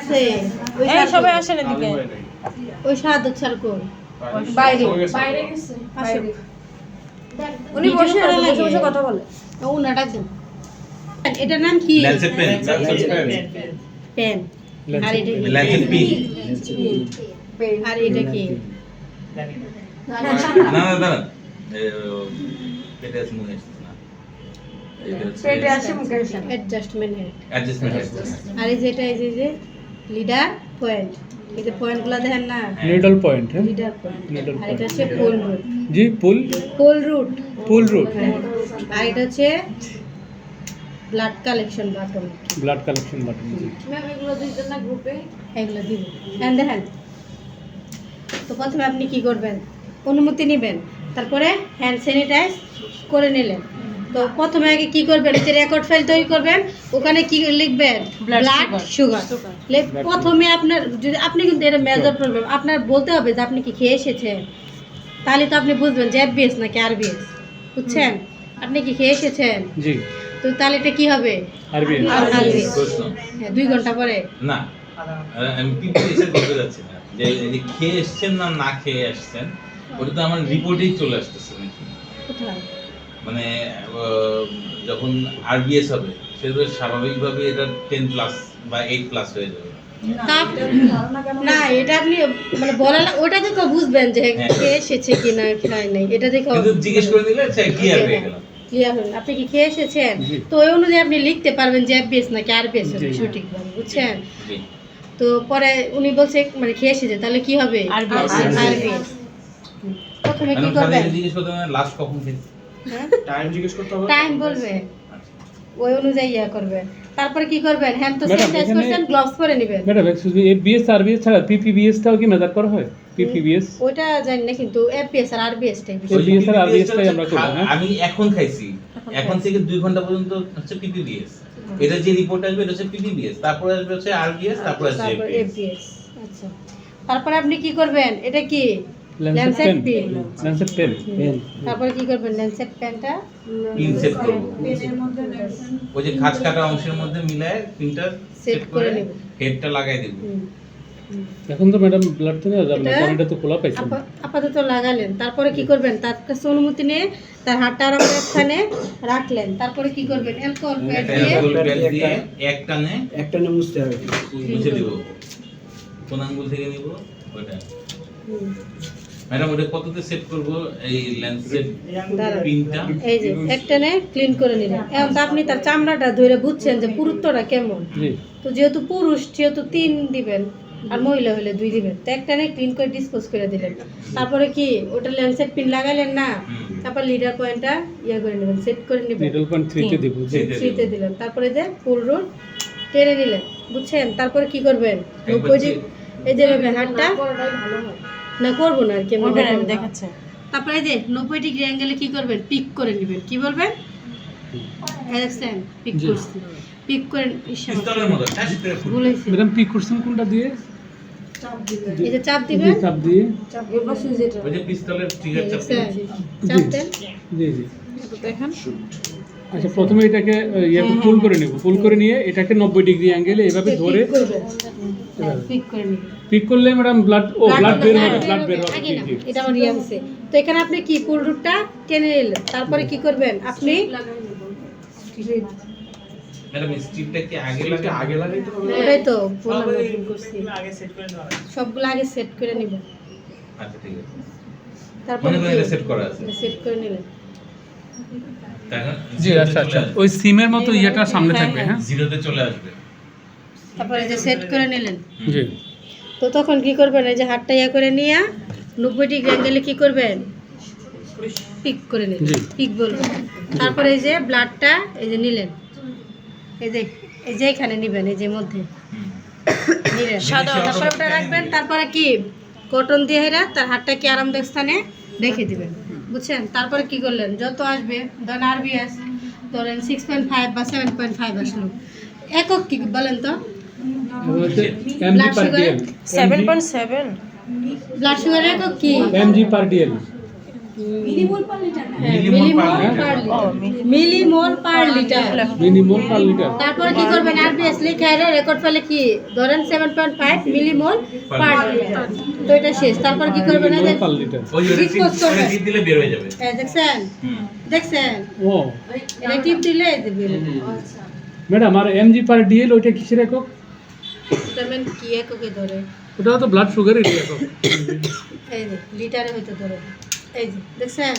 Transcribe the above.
আছে এই সবাই আসেন এদিকে। ওই সাদত স্যার কই বাইরে বাইরে গেছে আসো উনি বসে ভিডিও করা আছে, বসে লাগে। বসে কথা বলে। ওনা ডাকবেন এটার নাম কি ল্যান্সেট পেন পেন আর এটা কি? ল্যান্সেট পিন আর এটা কি না না দাঁড়ান পেটে আছে মনে হচ্ছে না পেটে আসে মুখে আসে। অ্যাডজাস্টমেন্ট হেড অ্যাডজাস্টমেন্ট আর এই যেটা এই যে লিডার পয়েন্ট এই যে পয়েন্টগুলো দেখেন না নিডল পয়েন্ট হ্যাঁ লিডার পয়েন্ট Needle আর এটা point. হচ্ছে পোল রুট জি পুল পোল রুট রুট আর এটা হচ্ছে blood collection button blood collection button জি ম্যাম এগুলো দিতেন না গ্রুপে এগুলো দিব হ্যাঁ দেখেন তো প্রথমে আপনি কি করবেন অনুমতি নেবেন তারপরে হ্যান্ড স্যানিটাইজ করে নিলেন তো প্রথমে আগে কি করবেন এই যে রেকর্ড ফাইল তৈরি করবেন ওখানে কি লিখবেন Blood ব্লাড সুগার প্রথমে আপনার যদি আপনি কিন্তু এটা মেজর প্রবলেম আপনার বলতে হবে যে আপনি কি খেয়ে এসেছেন তাহলে তো আপনি বুঝবেন যে এফবিএস নাকি আরবিএস বুঝছেন আপনি কি খেয়ে এসেছেন জি তো তাহলে এটা কি হবে আরবিএন আরবিএস প্রশ্ন হ্যাঁ 2 ঘন্টা পরে না আমি পিপিএসের বলতে যাচ্ছি না যে এই যে খেয়ে এসেছেন না না খেয়ে আসছেন ওটা তো আমার রিপোর্টেই চলে আসতেছে নাকি কোথায় মানে যখন আরবিএস হবে সেটা স্বাভাবিকভাবে এটা 10 প্লাস বা 8 প্লাস হয়ে যাবে না এটা আপনি মানে বলা ওটা দেখো বুঝবেন যে হ্যাঁ। খেয়ে এসেছে কিনা খায় নাই এটা দেখো কিন্তু জিজ্ঞেস করে দিলে ক্লিয়ার হয়ে গেল ক্লিয়ার হল আপনি কি খেয়ে এসেছেন জি। তো ওই অনুযায়ী আপনি লিখতে পারবেন যে এফবিএস নাকি আরবিএস হবে জি। সঠিকভাবে বুঝছেন জি তো পরে উনি বলছে মানে খেয়ে এসেছে তাহলে কি হবে RBS আরবিএস প্রথমে কি এখন খালি করবেন জিজ্ঞেস করতে হবে লাস্ট কখন খেয়েছি টাইম জিজ্ঞেস করতে হবে টাইম বলবে ওই অনুযায়ী ইয়া করবেন তারপরে কি করবেন হ্যান্ড তো ম্যাডাম, স্যানিটাইজ এখানে- করছেন গ্লাভস পরে নেবেন madam excuse me FBS RBS ছাড়া পিপিবিএস টাও কি মেজার করা হয় পিপিবিএস ওইটা জানি না কিন্তু এফবিএস আর আরবিএস টাই ওই BS আর RBS টাই আমরা করি, হ্যাঁ? আমি এখন খাইছি এখন থেকে 2 ঘন্টা পর্যন্ত হচ্ছে পিপিবিএস এটা যে রিপোর্ট আসবে এটা হচ্ছে পিপিবিএস তারপরে আসবে হচ্ছে আরবিএস তারপর আসবে তারপর এফবিএস এফবিএস আচ্ছা তারপরে আপনি কি করবেন এটা কি lancet lancet pen pen lancet pen তারপরে কি করবেন ল্যান্সেট পেনটা ইনসেট করব ওই যে খাঁজ কাটা অংশের মধ্যে মিলায় প্রিন্টার সেট করে নেব। হেডটা লাগাই দেব এখন তো ম্যাডাম ব্লাড তো নেওয়া যাবে না এটা- কারণ এটা তো খোলা পাইছেন আপাতত লাগালেন তারপরে কি করবেন তার কাছে অনুমতি নিয়ে তার হাতটা আরামের স্থানে রাখলেন তারপরে কি করবেন অ্যালকোহল প্যাড একটা দিয়ে অ্যালকোহল প্যাড দিয়ে এক টানে একটানে মুছতে হবে মুছে দিব কোন আঙ্গুল থেকে নিব ওটা হুম, ম্যাডাম ওটা কততে সেট করব এই লেন্সের দাঁড়ান। পিনটা এই যে একটানে ক্লিন করে নিলেন এখন তো আপনি তার চামড়াটা ধরে বুঝছেন যে পুরুত্বটা কেমন জি তো যেহেতু পুরুষ যেহেতু 3 দিবেন আর মহিলা হলে 2 দিবেন তো একটানে ক্লিন করে ডিসপোজ করে দিলেন তারপরে কি ওটা ল্যান্সেট পিন লাগাইলেন না তারপর লিডার পয়েন্টটা ইয়া করে নেবেন সেট করে নেবেন নিডল পয়েন্ট 3 তে দিব জি জি। 3 তে দিলেন তারপরে যে ফুল রুট টেনে নিলেন বুঝছেন তারপরে কি করবেন 90 ডিগ্রি এই যে ভাবে হাতটা করাটাই ভালো হয় না করবো না আর কি ওটা আমি দেখাচ্ছি। তারপরে এই যে 90 ডিগ্রি অ্যাঙ্গেলে কি করবেন পিক করে নেবেন কি বলবেন দেখছেন পিক জি। করছি পিক করে পিস্তলের মতো ঠাস করে ফুটবে। ভুলেছি ম্যাডাম পিক করছেন কোনটা দিয়ে এই যে চাপ জি দিবেন চাপ দিয়ে এবার সুইচটা ওই যে পিস্তলের ট্রিগার চাপ দেখছেন? চাপ দেন জি জি দেখেন আচ্ছা প্রথমে এটাকে পুল করে নেব পুল করে নিয়ে এটাকে 90 ডিগ্রি অ্যাঙ্গেলে এভাবে ধরে পিক করে নেবেন পিক করলে ম্যাডাম ব্লাড ব্লাড বের হবে ব্লাড বের হবে আগে জি না, জি এটা আমার ইয়ে হচ্ছে তো এখানে আপনি কি পুল রুটটা টেনে নিলেন তারপরে কি করবেন আপনি ম্যাডাম স্ট্রিপটা কি আগে লাগাইতে হবে ওটাই তো বললাম না, ভুল করছি সবগুলো আগে সেট করে নিব আচ্ছা ঠিক আছে তারপরে মনে করেন এটা সেট করা আছে সেট করে নিলেন তাহলে জি আচ্ছা আচ্ছা ওই সিমের মতো ইয়েটা সামনে থাকবে হ্যাঁ জিরোতে চলে আসবে তারপরে যে সেট করে নিলেন জি তো তখন কি করবেন এই যে হাতটা ইয়া করে নিয়ে 90 ডিগ্রি অ্যাঙ্গেলে কি করবেন পিক করে নিলেন জি। পিক বলবেন তারপরে এই যে ব্লাডটা এই যে নিলেন এই যে এখানে নেবেন এই যে মধ্যে নিলেন সাদা তারপরে ওটা রাখবেন তারপরে কি কটন দিয়ে হেরা তার হাতটাকে আরামদায়ক স্থানে রেখে দিবেন বুঝছেন তারপরে কি করলেন যত আসবে ধরেন আরবিএস ধরেন 6.5 বা 7.5 আসলো একক কি বলেন তো MG per DL 7.7 blood sugar একক কি MG per DL millimole per litre. Minimum per litre. তারপরে কি করবেন আরবিএস লিখে রেকর্ড ফেলে কি ধরেন 7.5 মিলিমোল পার লিটার। তো এটা শেষ। তারপর কি করবেন এই যে পার লিটার। ওই যে Dispose করবে। টিপ দিলে বের হয়ে যাবে। এই দেখছেন দেখছেন ও এটা টিপ দিলে এই যে বের হবে। আচ্ছা ম্যাডাম, আর এমজি পার ডিএল ওইটা কিসের একক? এটা মেন কি এককে ধরে ওটা তো ব্লাড সুগারের একক। এই যে লিটারে হইতে ধরে এই যে দেখছেন